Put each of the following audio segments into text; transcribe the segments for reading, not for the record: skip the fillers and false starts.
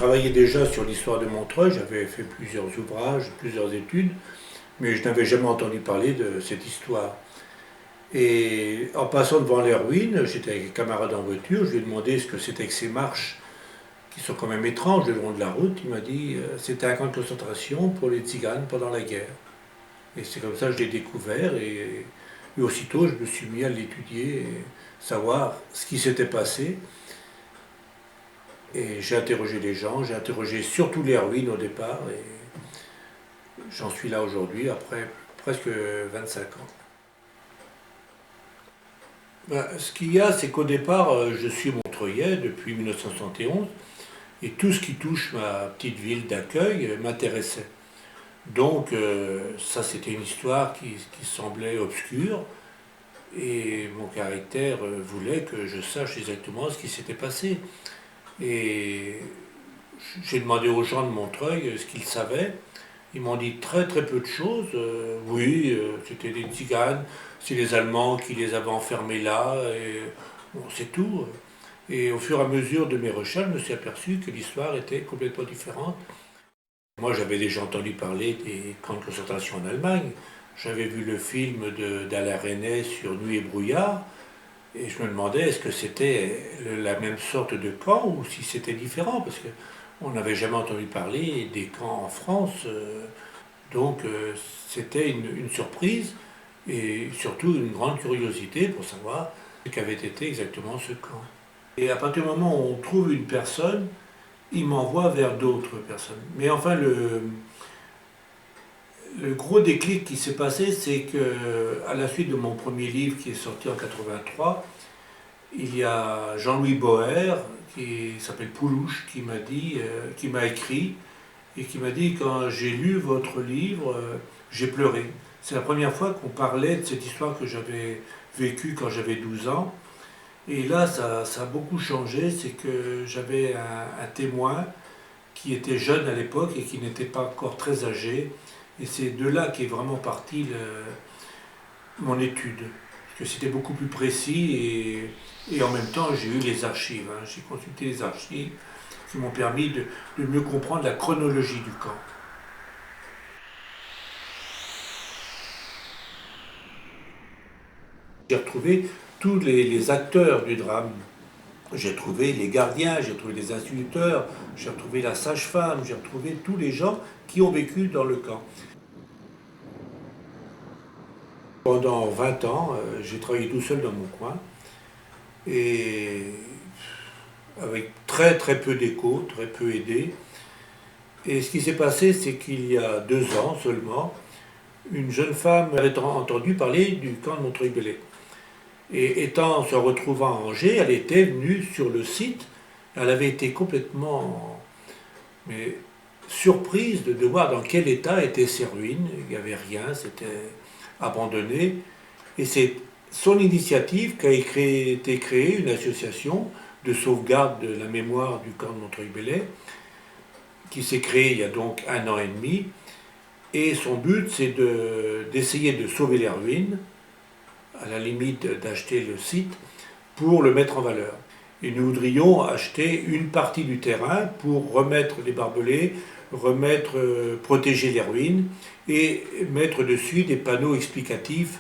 travaillais déjà sur l'histoire de Montreuil, j'avais fait plusieurs ouvrages, plusieurs études, mais je n'avais jamais entendu parler de cette histoire. Et en passant devant les ruines, j'étais avec un camarade en voiture, je lui ai demandé ce que c'était que ces marches qui sont quand même étranges le long de la route. Il m'a dit c'était un camp de concentration pour les tziganes pendant la guerre. Et c'est comme ça que je l'ai découvert et aussitôt je me suis mis à l'étudier et savoir ce qui s'était passé. Et j'ai interrogé les gens, j'ai interrogé surtout les ruines au départ et j'en suis là aujourd'hui après presque 25 ans. Ce qu'il y a, c'est qu'au départ, je suis montreuilais depuis 1971 et tout ce qui touche ma petite ville d'accueil m'intéressait. Donc ça, c'était une histoire qui semblait obscure et mon caractère voulait que je sache exactement ce qui s'était passé. Et j'ai demandé aux gens de Montreuil ce qu'ils savaient. Ils m'ont dit très très peu de choses. Oui, c'était des tziganes, c'est les Allemands qui les avaient enfermés là, et bon, c'est tout. Et au fur et à mesure de mes recherches, je me suis aperçu que l'histoire était complètement différente. Moi, j'avais déjà entendu parler des camps de concentration en Allemagne. J'avais vu le film d'Alain Resnais sur Nuit et brouillard, et je me demandais est-ce que c'était la même sorte de camp ou si c'était différent, parce qu'on n'avait jamais entendu parler des camps en France. Donc c'était une surprise et surtout une grande curiosité pour savoir ce qu'avait été exactement ce camp. Et à partir du moment où on trouve une personne, il m'envoie vers d'autres personnes. Mais enfin, le gros déclic qui s'est passé, c'est que à la suite de mon premier livre qui est sorti en 83, il y a Jean-Louis Boer, qui s'appelle Poulouche, qui m'a écrit et qui m'a dit quand j'ai lu votre livre, j'ai pleuré. C'est la première fois qu'on parlait de cette histoire que j'avais vécue quand j'avais 12 ans. Et là, ça a beaucoup changé, c'est que j'avais un témoin qui était jeune à l'époque et qui n'était pas encore très âgé. Et c'est de là qu'est vraiment partie mon étude. Parce que c'était beaucoup plus précis et en même temps, j'ai eu les archives. J'ai consulté les archives qui m'ont permis de mieux comprendre la chronologie du camp. J'ai retrouvé tous les acteurs du drame. J'ai trouvé les gardiens, j'ai trouvé les instituteurs, j'ai retrouvé la sage-femme, j'ai retrouvé tous les gens qui ont vécu dans le camp. Pendant 20 ans, j'ai travaillé tout seul dans mon coin et avec très très peu d'écho, très peu aidé. Et ce qui s'est passé, c'est qu'il y a 2 ans seulement, une jeune femme avait entendu parler du camp de Montreuil-Bellay. Et se retrouvant à Angers, elle était venue sur le site, elle avait été complètement surprise de voir dans quel état étaient ces ruines. Il n'y avait rien, c'était abandonné. Et c'est son initiative qu'a été créée une association de sauvegarde de la mémoire du camp de Montreuil-Bellay, qui s'est créée il y a donc 1 an et demi. Et son but, c'est d'essayer de sauver les ruines, à la limite d'acheter le site, pour le mettre en valeur. Et nous voudrions acheter une partie du terrain pour remettre les barbelés, protéger les ruines et mettre dessus des panneaux explicatifs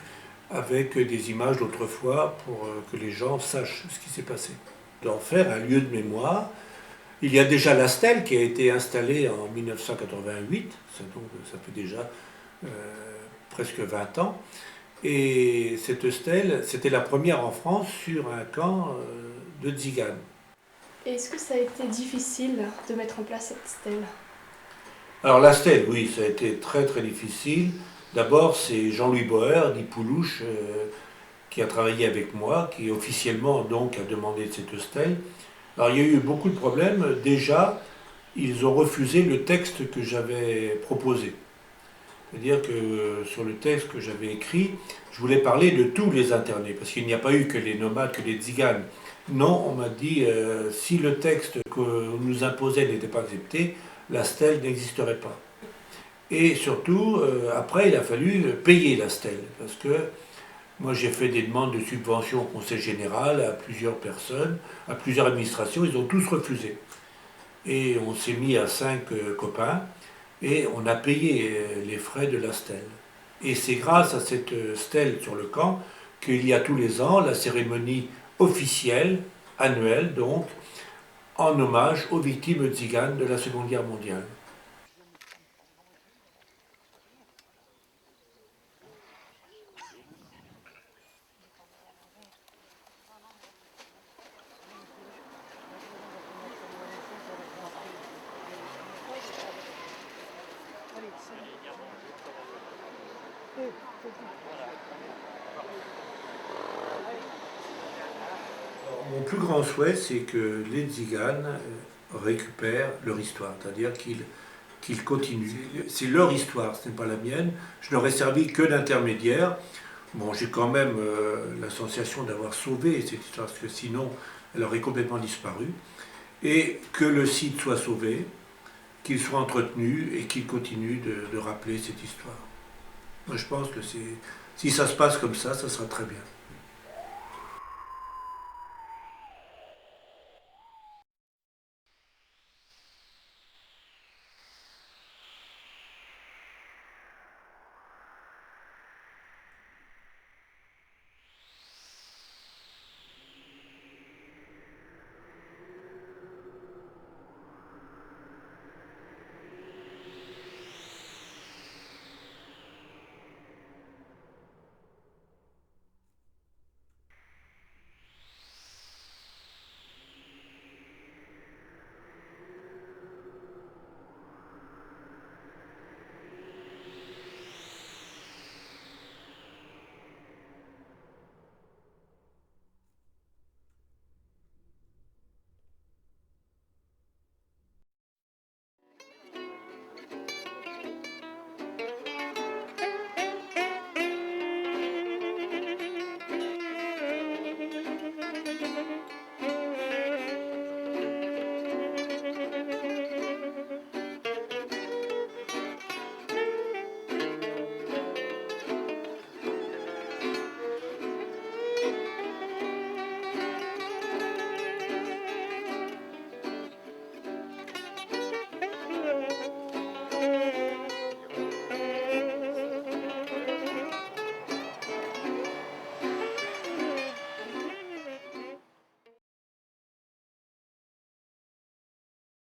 avec des images d'autrefois pour que les gens sachent ce qui s'est passé. D'en faire un lieu de mémoire. Il y a déjà la stèle qui a été installée en 1988, ça fait déjà presque 20 ans. Et cette stèle, c'était la première en France sur un camp de tziganes. Est-ce que ça a été difficile de mettre en place cette stèle? Alors la stèle, oui, ça a été très très difficile. D'abord, c'est Jean-Louis Boer, dit Poulouche, qui a travaillé avec moi, qui officiellement donc a demandé cette stèle. Alors il y a eu beaucoup de problèmes. Déjà, ils ont refusé le texte que j'avais proposé. C'est-à-dire que sur le texte que j'avais écrit, je voulais parler de tous les internés, parce qu'il n'y a pas eu que les nomades, que les tziganes. Non, on m'a dit, si le texte qu'on nous imposait n'était pas accepté, la stèle n'existerait pas. Et surtout, après, il a fallu payer la stèle, parce que moi j'ai fait des demandes de subvention au Conseil général à plusieurs personnes, à plusieurs administrations, ils ont tous refusé. Et on s'est mis à 5 copains et on a payé les frais de la stèle. Et c'est grâce à cette stèle sur le camp qu'il y a tous les ans la cérémonie officielle, annuelle donc, en hommage aux victimes tziganes de la Seconde Guerre mondiale. Mon plus grand souhait, c'est que les Tziganes récupèrent leur histoire, c'est-à-dire qu'ils continuent. C'est leur histoire, ce n'est pas la mienne. Je n'aurais servi que d'intermédiaire. Bon, j'ai quand même la sensation d'avoir sauvé cette histoire, parce que sinon, elle aurait complètement disparu. Et que le site soit sauvé, qu'il soit entretenu et qu'il continue de rappeler cette histoire. Moi, je pense que si ça se passe comme ça sera très bien.